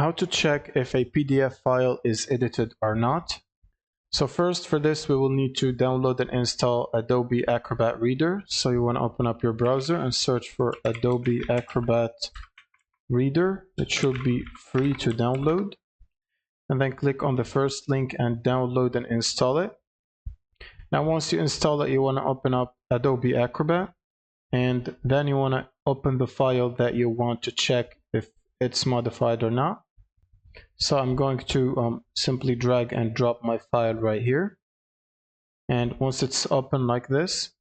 how to check if a PDF file is edited or not. So first, for this, we will need to download and install Adobe Acrobat Reader. So you want to open up your browser and search for Adobe Acrobat Reader. It should be free to download. And then click on the first link and download and install it. Now once you install it, you want to open up Adobe Acrobat, and then you want to open the file that you want to check if it's modified or not. So I'm going to simply drag and drop my file right here. And once it's open like this,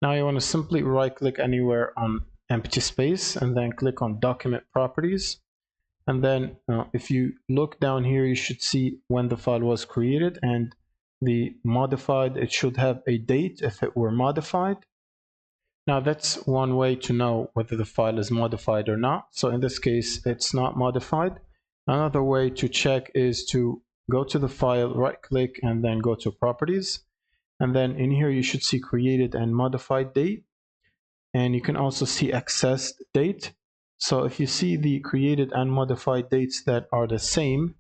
now you want to simply right click anywhere on empty space and then click on document properties. And then if you look down here, you should see when the file was created, and the modified, it should have a date if it were modified. Now that's one way to know whether the file is modified or not. So in this case, it's not modified. Another way to check is to go to the file, right click, and then go to properties. And then in here, you should see created and modified date. And you can also see accessed date. So if you see the created and modified dates that are the same,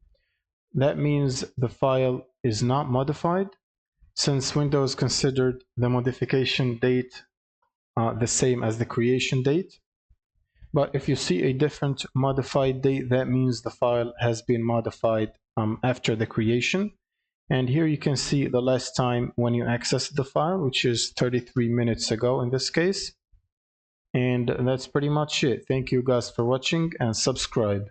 that means the file is not modified, since Windows considered the modification date the same as the creation date. But if you see a different modified date, that means the file has been modified after the creation. And here you can see the last time when you accessed the file, which is 33 minutes ago in this case. And that's pretty much it. Thank you guys for watching, and subscribe.